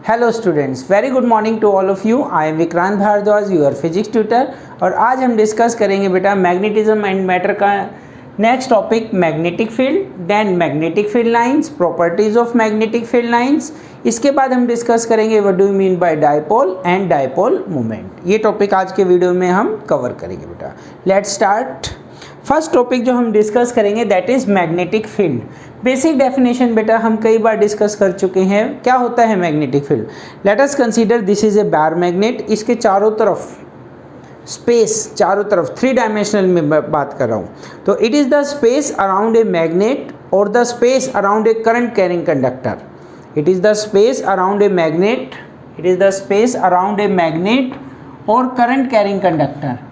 Hello students, very good morning to all of you. I am Vikrant Bhardwaj, your physics tutor. और आज हम discuss करेंगे बेटा मैग्नेटिज्म एंड मैटर का next topic magnetic field, then magnetic field lines, properties of magnetic field lines. इसके बाद हम discuss करेंगे what do you mean by dipole and dipole moment. ये टॉपिक आज के वीडियो में हम कवर करेंगे बेटा। Let's start. फर्स्ट टॉपिक जो हम डिस्कस करेंगे that is magnetic field. Basic definition बेटा हम कई बार डिस्कस कर चुके हैं। क्या होता है magnetic field? Late us consider this is a bar magnet. इसके चारों तरफ स्पेस, चारों तरफ थ्री डायमेंशनल में बात कर रहा हूँ, तो it is the space around a magnet और the space around a current carrying conductor. It is the space around a magnet, it is the space around a magnet और current carrying conductor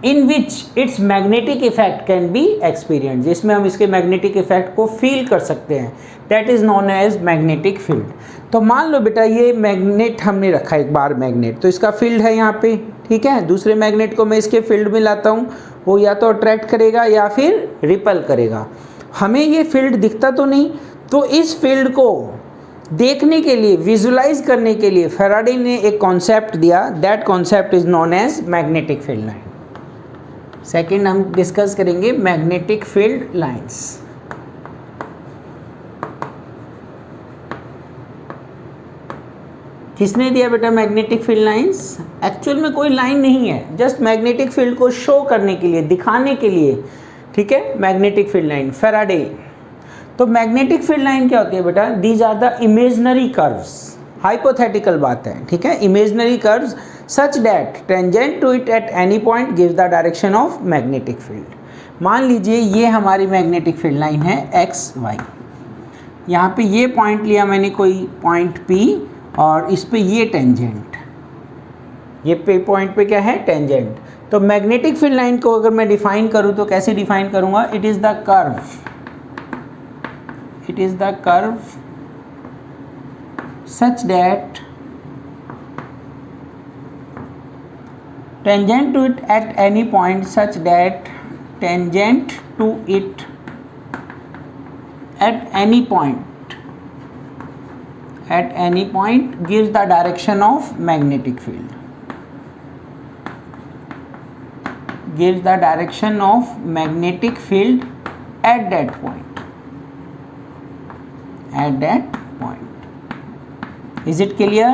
in which its magnetic effect can be experienced, जिसमें हम इसके magnetic effect को feel कर सकते हैं। That is known as magnetic field. तो मान लो बेटा ये मैग्नेट हमने रखा है, एक बार मैग्नेट, तो इसका फील्ड है यहाँ पे, ठीक है। दूसरे मैग्नेट को मैं इसके फील्ड में लाता हूँ, वो या तो अट्रैक्ट करेगा या फिर रिपल करेगा। हमें ये फील्ड दिखता तो नहीं, तो इस फील्ड को देखने के लिए, विजुलाइज करने के लिए फैराडे ने एक कॉन्सेप्ट दिया। That concept is known as magnetic field line. Second हम डिस्कस करेंगे मैग्नेटिक फील्ड लाइंस। किसने दिया बेटा मैग्नेटिक फील्ड लाइंस? एक्चुअल में कोई लाइन नहीं है, जस्ट मैग्नेटिक फील्ड को शो करने के लिए, दिखाने के लिए, ठीक है। Magnetic field line Faraday. तो मैग्नेटिक फील्ड लाइन क्या होती है बेटा? These are the imaginary curves. Hypothetical बात है, ठीक है। Imaginary curves such that tangent to it at any point gives the direction of magnetic field। मान लीजिए ये हमारी मैग्नेटिक फील्ड लाइन है एक्स वाई। यहाँ पे ये पॉइंट लिया मैंने, कोई पॉइंट P, और इस पे ये टेंजेंट, ये पे पॉइंट पे क्या है? टेंजेंट। तो मैग्नेटिक फील्ड लाइन को अगर मैं डिफाइन करूँ तो कैसे डिफाइन करूँगा? It is the curve, it is the curve such that tangent to it at any point, such that tangent to it at any point gives the direction of magnetic field, gives the direction of magnetic field at that point, at that point। is it clear?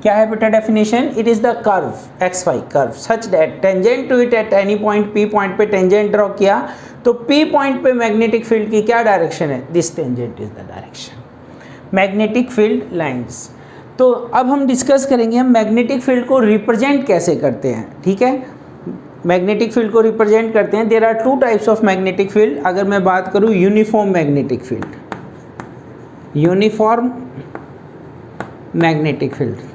क्या है बेटा definition? It is the curve x y curve such that tangent to it at any point, P point पे tangent draw किया तो P point पे magnetic field की क्या direction है? This tangent is the direction. Magnetic field lines. तो अब हम डिस्कस करेंगे हम मैग्नेटिक फील्ड को रिप्रेजेंट कैसे करते हैं, ठीक है। मैग्नेटिक फील्ड को रिप्रेजेंट करते हैं। There are two types of magnetic field. अगर मैं बात करूँ uniform magnetic field, uniform magnetic field,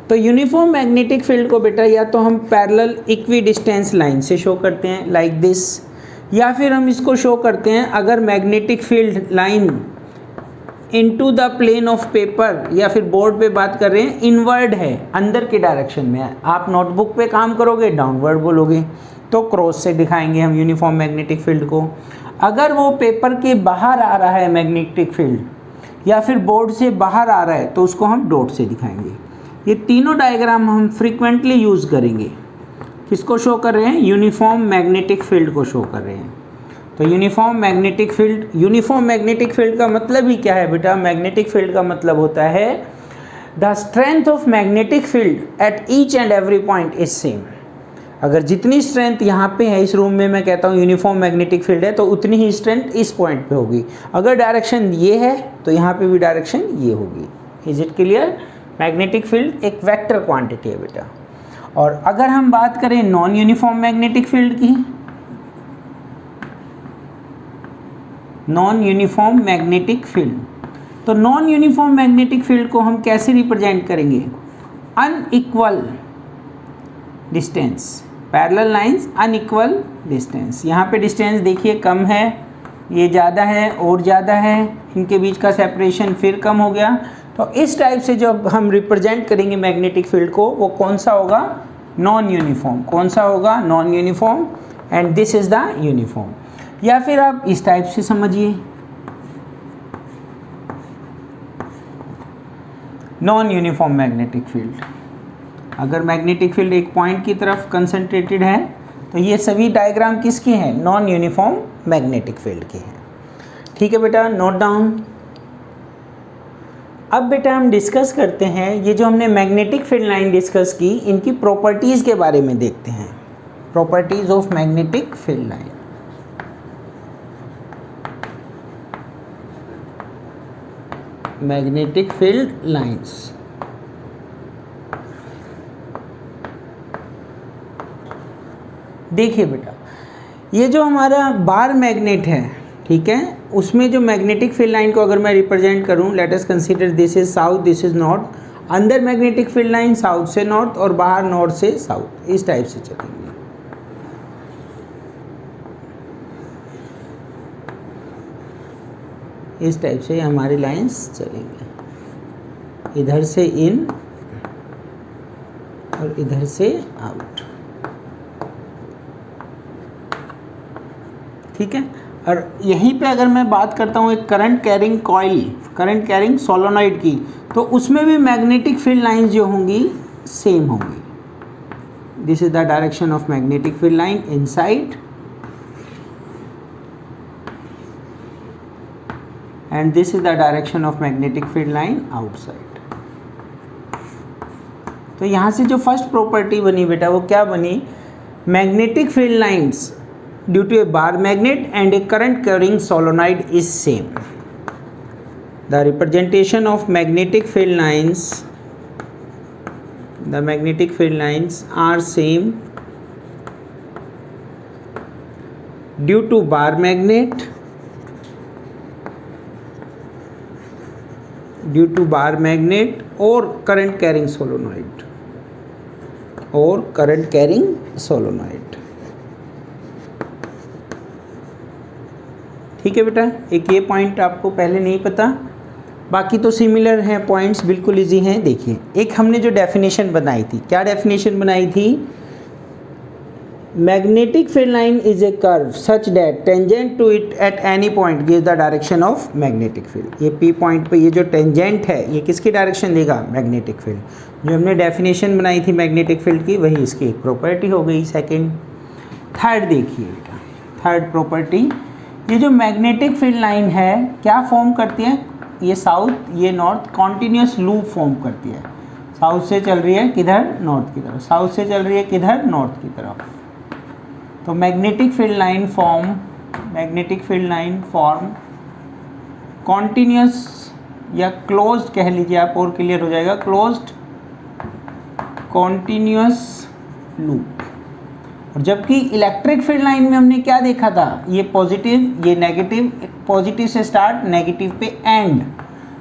तो यूनिफॉर्म मैग्नेटिक फील्ड को बेटा या तो हम पैरेलल इक्वी डिस्टेंस लाइन से शो करते हैं लाइक दिस, या फिर हम इसको शो करते हैं अगर magnetic field line into the plane of paper या फिर बोर्ड पे बात कर रहे हैं, इनवर्ड है, अंदर के डायरेक्शन में है। आप नोटबुक पे काम करोगे डाउनवर्ड बोलोगे, तो क्रॉस से दिखाएंगे हम यूनिफॉर्म मैग्नेटिक फील्ड को। अगर वो पेपर के बाहर आ रहा है मैग्नेटिक फील्ड या फिर बोर्ड से बाहर आ रहा है तो उसको हम डॉट से दिखाएंगे। ये तीनों डायग्राम हम फ्रीक्वेंटली यूज़ करेंगे। किसको शो कर रहे हैं? यूनिफॉर्म मैग्नेटिक फील्ड को शो कर रहे हैं। तो uniform magnetic field, uniform magnetic field का मतलब ही क्या है बेटा? मैग्नेटिक फील्ड का मतलब होता है the strength of magnetic field at each and every point is same. अगर जितनी स्ट्रेंथ यहाँ पे है इस रूम में, मैं कहता हूँ यूनिफॉर्म मैग्नेटिक फील्ड है, तो उतनी ही स्ट्रेंथ इस पॉइंट पे होगी। अगर डायरेक्शन ये है तो यहाँ पे भी डायरेक्शन ये होगी। Is it clear? Magnetic field एक वेक्टर क्वांटिटी है बेटा। और अगर हम बात करें नॉन यूनिफॉर्म मैग्नेटिक फील्ड की, नॉन यूनिफॉर्म मैग्नेटिक फील्ड, तो नॉन यूनिफॉर्म मैग्नेटिक फील्ड को हम कैसे रिप्रेजेंट करेंगे? Unequal distance, parallel lines, unequal distance. यहाँ पे डिस्टेंस देखिए कम है, ये ज़्यादा है और ज़्यादा है, इनके बीच का सेपरेशन फिर कम हो गया। तो इस टाइप से जब हम रिप्रेजेंट करेंगे मैग्नेटिक फील्ड को, वो कौन सा होगा? Non uniform. कौन सा होगा? Non uniform. And this is the uniform. या फिर आप इस टाइप से समझिए, नॉन यूनिफॉर्म मैग्नेटिक फील्ड। अगर मैग्नेटिक फील्ड एक पॉइंट की तरफ कंसंट्रेटेड है तो ये सभी डायग्राम किसके हैं, नॉन यूनिफॉर्म मैग्नेटिक फील्ड के हैं। ठीक है बेटा, नोट डाउन। अब बेटा हम डिस्कस करते हैं, ये जो हमने मैग्नेटिक फील्ड लाइन डिस्कस की, इनकी प्रॉपर्टीज़ के बारे में देखते हैं। Properties of magnetic field line. Magnetic field lines, देखिए बेटा, ये जो हमारा बार मैग्नेट है, ठीक है, उसमें जो मैग्नेटिक फील्ड लाइन को अगर मैं रिप्रेजेंट करूं, late us consider this is south, this is north. अंदर मैग्नेटिक फील्ड लाइन साउथ से नॉर्थ और बाहर नॉर्थ से साउथ, इस टाइप से चलेंगे। इस टाइप से हमारी लाइंस चलेंगे, इधर से इन और इधर से आउट। ठीक है, और यहीं पे अगर मैं बात करता हूँ एक current carrying coil, current carrying solenoid की, तो उसमें भी मैग्नेटिक फील्ड लाइंस जो होंगी सेम होंगी। This is the direction of magnetic field line inside and this is the direction of magnetic field line outside। तो यहाँ से जो फर्स्ट प्रॉपर्टी बनी बेटा वो क्या बनी, magnetic field lines due to a bar magnet and a current carrying solenoid is same. The representation of magnetic field lines, the magnetic field lines are same due to bar magnet, due to bar magnet और current carrying solenoid, और current carrying solenoid. ठीक है बेटा, एक ये point आपको पहले नहीं पता, बाकी तो सिमिलर हैं पॉइंट्स, बिल्कुल इजी हैं। देखिए, एक हमने जो डेफिनेशन बनाई थी, क्या डेफिनेशन बनाई थी, magnetic field line is a curve such that tangent to it at any point gives the direction of magnetic field. ये पी पॉइंट पे ये जो टेंजेंट है ये किसकी डायरेक्शन देगा, मैग्नेटिक फील्ड। जो हमने डेफिनेशन बनाई थी मैग्नेटिक फील्ड की, वही इसकी एक प्रॉपर्टी हो गई। सेकंड, थर्ड देखिए बेटा, थर्ड प्रॉपर्टी, ये जो मैग्नेटिक फील्ड लाइन है क्या फॉर्म करती है, ये साउथ ये नॉर्थ कॉन्टिन्यूस लूप फॉर्म करती है। साउथ से चल रही है किधर, नॉर्थ की तरफ, साउथ से चल रही है किधर, नॉर्थ की तरफ। तो magnetic field line form, magnetic field line form continuous या क्लोज्ड कह लीजिए आप, और क्लियर हो जाएगा, क्लोज्ड कॉन्टिन्यूस लूप। और जबकि इलेक्ट्रिक फील्ड लाइन में हमने क्या देखा था, ये पॉजिटिव ये नेगेटिव, पॉजिटिव से स्टार्ट नेगेटिव पे एंड,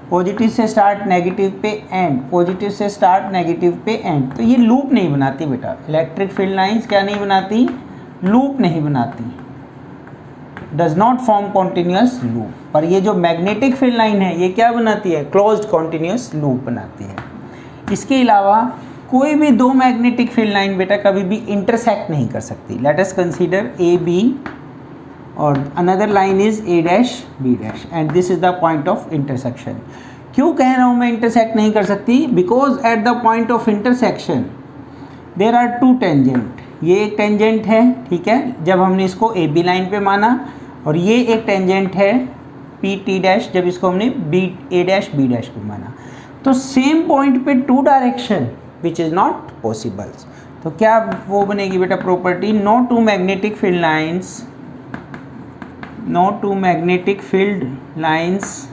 पॉजिटिव से स्टार्ट नेगेटिव पे एंड, पॉजिटिव से स्टार्ट नेगेटिव पे एंड। तो ये लूप नहीं बनाती बेटा, इलेक्ट्रिक फील्ड लाइंस क्या नहीं बनाती, लूप नहीं बनाती, does not form continuous loop. पर ये जो मैग्नेटिक फील्ड लाइन है ये क्या बनाती है, क्लोज्ड कॉन्टिन्यूस लूप बनाती है। इसके अलावा कोई भी दो मैग्नेटिक फील्ड लाइन बेटा कभी भी इंटरसेक्ट नहीं कर सकती। Let us consider A B और another line is A dash B dash and this is the point of intersection. क्यों कह रहा हूँ मैं इंटरसेक्ट नहीं कर सकती, because at the point of intersection there are two tangent. ये एक टेंजेंट है, ठीक है, जब हमने इसको ए बी लाइन पे माना, और ये एक टेंजेंट है पी टी डैश, जब इसको हमने B A dash B dash पे माना। तो सेम पॉइंट पे two direction which is not possible. तो क्या वो बनेगी बेटा property, no two magnetic field lines, no two magnetic field lines,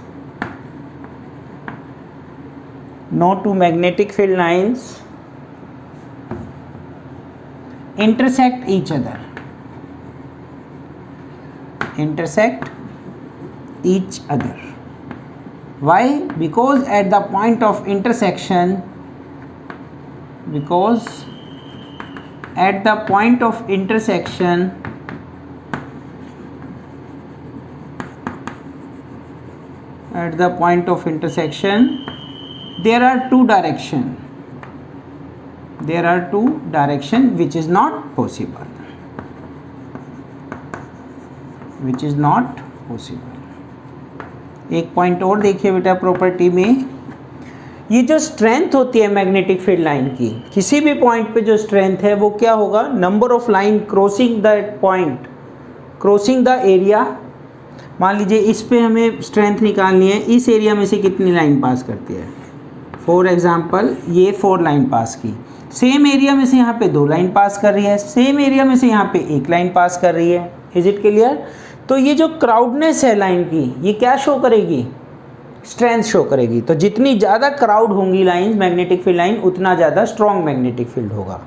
no two magnetic field lines intersect each other, intersect each other. Why? Because at the point of intersection, because at the point of intersection at the point of intersection there are two directions, there are two direction which is not possible, which is not possible। एक point और देखिए बेटा property में, ये जो strength होती है magnetic field line की, किसी भी पॉइंट पे जो स्ट्रेंथ है वो क्या होगा, number of line crossing that point, crossing the area. मान लीजिए इस पे हमें स्ट्रेंथ निकालनी है, इस एरिया में से कितनी लाइन पास करती है, फॉर एग्जांपल ये 4 लाइन पास की, सेम एरिया में से यहाँ पे 2 लाइन पास कर रही है, सेम एरिया में से यहाँ पे 1 लाइन पास कर रही है। Is it clear? तो ये जो क्राउडनेस है लाइन की, ये क्या शो करेगी, स्ट्रेंथ शो करेगी। तो जितनी ज़्यादा क्राउड होंगी लाइंस मैग्नेटिक फील्ड लाइन, उतना ज़्यादा स्ट्रॉन्ग मैग्नेटिक फील्ड होगा।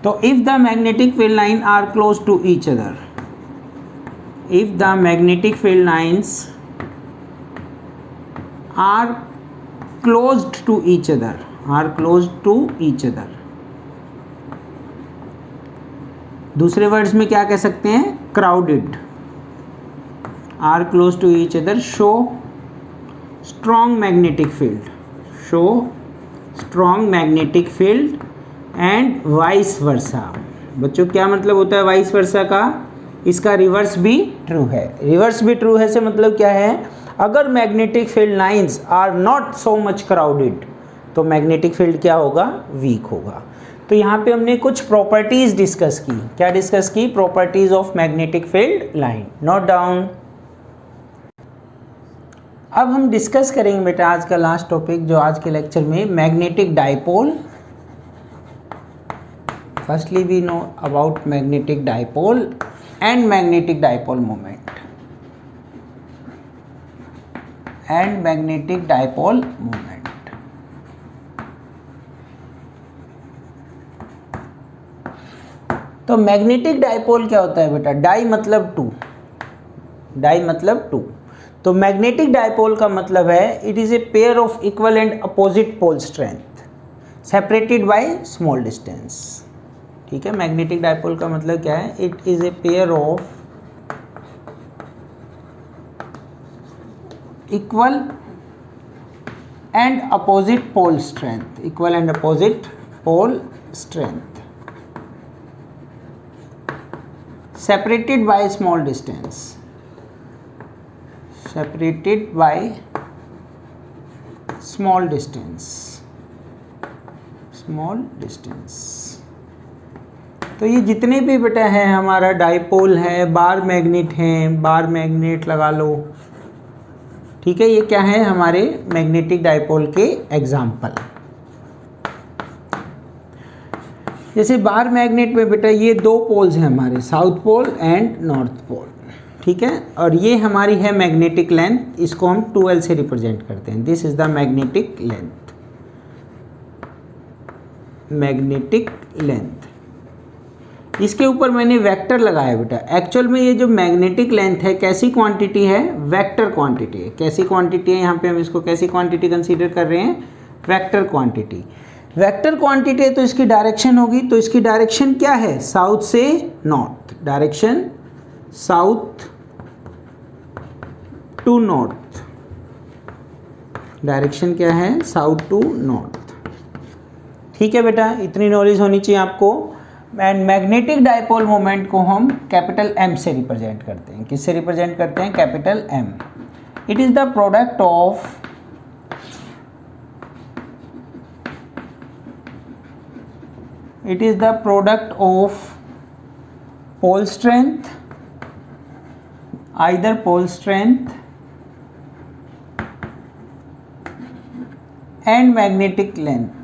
तो if the magnetic field line are close to each other, if the magnetic field lines are closed to each other, दूसरे वर्ड्स में क्या कह सकते हैं, crowded, are close to each other, show strong magnetic field and vice versa। बच्चों क्या मतलब होता है vice versa का, इसका रिवर्स भी ट्रू है। रिवर्स भी ट्रू है से मतलब क्या है, अगर magnetic field lines are not so much crowded तो मैग्नेटिक फील्ड क्या होगा, वीक होगा। तो यहाँ पे हमने कुछ प्रॉपर्टीज डिस्कस की। क्या डिस्कस की, properties of magnetic field line. Note down. अब हम डिस्कस करेंगे बेटा आज का लास्ट टॉपिक जो आज के लेक्चर में, magnetic dipole. Firstly we know about magnetic dipole and magnetic dipole moment, तो मैग्नेटिक डाइपोल क्या होता है बेटा, डाई मतलब टू, तो मैग्नेटिक डाइपोल का मतलब है it is a pair of equal and opposite pole strength separated by small distance. ठीक है, मैग्नेटिक डाइपोल का मतलब क्या है, it is a pair of equal and opposite pole strength, separated by small distance. तो ये जितने भी बेटा हैं हमारा डाइपोल है, बार मैग्नेट लगा लो। ठीक है, ये क्या है हमारे मैग्नेटिक डाइपोल के एग्जाम्पल। जैसे बार मैग्नेट में बेटा ये 2 पोल्स हैं हमारे, south pole and north pole. ठीक है, और ये हमारी है मैग्नेटिक लेंथ, इसको हम 2L से रिप्रेजेंट करते हैं। This is the magnetic length. इसके ऊपर मैंने वेक्टर लगाया बेटा। एक्चुअल में ये जो मैग्नेटिक लेंथ है कैसी क्वांटिटी है, वेक्टर क्वांटिटी है। कैसी क्वांटिटी है, यहाँ पे हम इसको कैसी क्वांटिटी कंसीडर कर रहे हैं, वेक्टर क्वांटिटी। वेक्टर क्वांटिटी है तो इसकी डायरेक्शन होगी, तो इसकी डायरेक्शन क्या है, साउथ से north, direction south to north, direction क्या है, साउथ टू नॉर्थ। ठीक है बेटा, इतनी नॉलेज होनी चाहिए आपको। एंड मैग्नेटिक डाइपोल मोमेंट को हम कैपिटल M से रिप्रेजेंट करते हैं। किससे रिप्रेजेंट करते हैं, capital M। It is the product of pole strength, either pole strength and magnetic length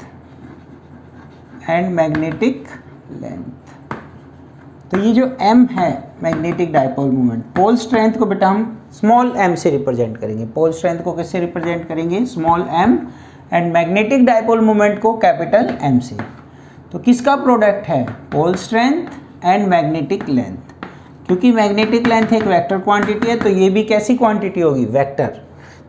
तो ये जो M है magnetic dipole moment, pole strength को बेटा हम स्मॉल m से रिप्रेजेंट करेंगे। पोल स्ट्रेंथ को किससे रिप्रेजेंट करेंगे, स्मॉल m, एंड मैग्नेटिक डाइपोल मोमेंट को कैपिटल M से। तो किसका प्रोडक्ट है, pole strength and magnetic length. क्योंकि मैग्नेटिक लेंथ एक वेक्टर क्वांटिटी है तो ये भी कैसी क्वांटिटी होगी, वेक्टर।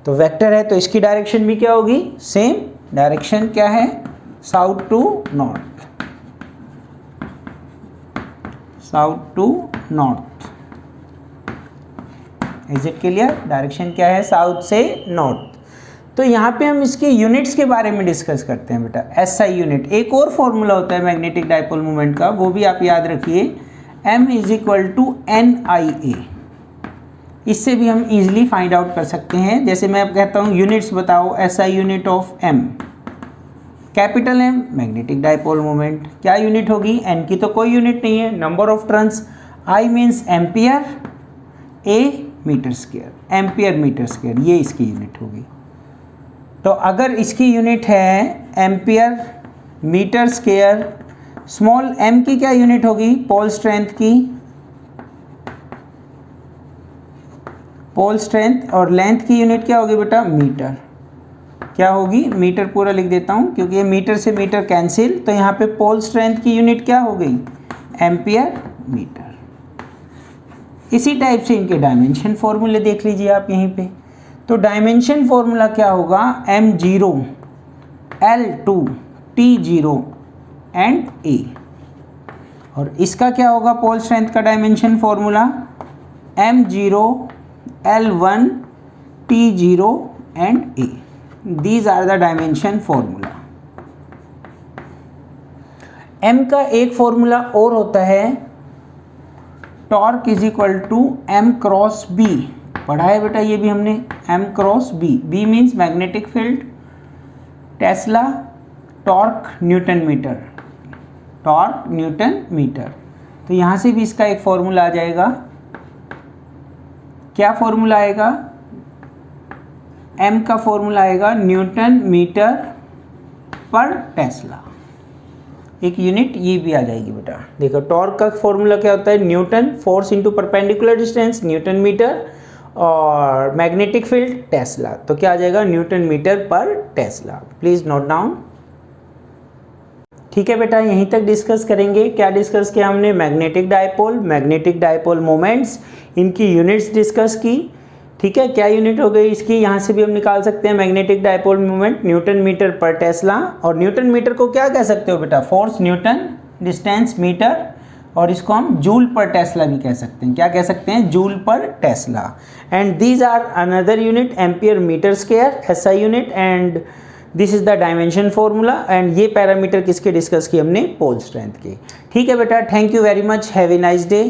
तो वेक्टर है तो इसकी डायरेक्शन भी क्या होगी, सेम डायरेक्शन क्या है, south to north. Is it clear, direction क्या है, साउथ से नॉर्थ। तो यहाँ पे हम इसके यूनिट्स के बारे में डिस्कस करते हैं बेटा, SI यूनिट। एक और फॉर्मूला होता है मैग्नेटिक डाइपोल मोमेंट का, वो भी आप याद रखिए, M = NIA। इससे भी हम इजीली फाइंड आउट कर सकते हैं। जैसे मैं अब कहता हूँ यूनिट्स बताओ, SI unit of M, capital M magnetic dipole moment, क्या यूनिट होगी, एन की तो कोई यूनिट नहीं है, number of turns, I means ampere, A metre square, ampere metre square, ये इसकी यूनिट होगी। तो अगर इसकी यूनिट है ampere metre square, small M की क्या यूनिट होगी, पोल स्ट्रेंथ की, पोल स्ट्रेंथ, और लेंथ की यूनिट क्या होगी बेटा, मीटर, क्या होगी, मीटर पूरा लिख देता हूँ क्योंकि ये मीटर से मीटर कैंसिल, तो यहाँ पे पोल स्ट्रेंथ की यूनिट क्या हो गई, एम्पियर मीटर। इसी टाइप से इनके डायमेंशन फॉर्मूले देख लीजिए आप यहीं पे। तो डायमेंशन फॉर्मूला क्या होगा, m0, L2, T0 and A। और इसका क्या होगा पोल स्ट्रेंथ का dimension formula, m0, L1, T0 and A। These are the dimension formula. m का एक फॉर्मूला और होता है, torque is equal to m cross b, पढ़ा है बेटा ये भी हमने, m cross b, b means magnetic field, tesla, torque newton metre, torque newton metre. तो यहाँ से भी इसका एक फॉर्मूला आ जाएगा, क्या फॉर्मूला आएगा, m का फॉर्मूला आएगा न्यूटन मीटर पर टेस्ला, एक यूनिट ये भी आ जाएगी बेटा। देखो टॉर्क का फॉर्मूला क्या होता है, newton, force into perpendicular distance newton metre, और मैग्नेटिक फील्ड टेस्ला, तो क्या आ जाएगा, न्यूटन मीटर पर टेस्ला। Please note down. ठीक है बेटा, यहीं तक डिस्कस करेंगे। क्या डिस्कस किया हमने, मैग्नेटिक डाइपोल मोमेंट्स, इनकी यूनिट्स डिस्कस की। ठीक है, क्या यूनिट हो गई इसकी, यहाँ से भी हम निकाल सकते हैं magnetic dipole moment, newton metre पर टेस्ला। और न्यूटन मीटर को क्या कह सकते हो बेटा, फोर्स न्यूटन, डिस्टेंस मीटर, और इसको हम जूल पर टेस्ला भी कह सकते हैं। क्या कह सकते हैं, जूल पर tesla. And these are another unit, ampere metre square, SI unit, and this is the dimension formula. And ये पैरामीटर किसके डिस्कस किए हमने, पोल स्ट्रेंथ के। ठीक है बेटा, thank you very much, have a nice day.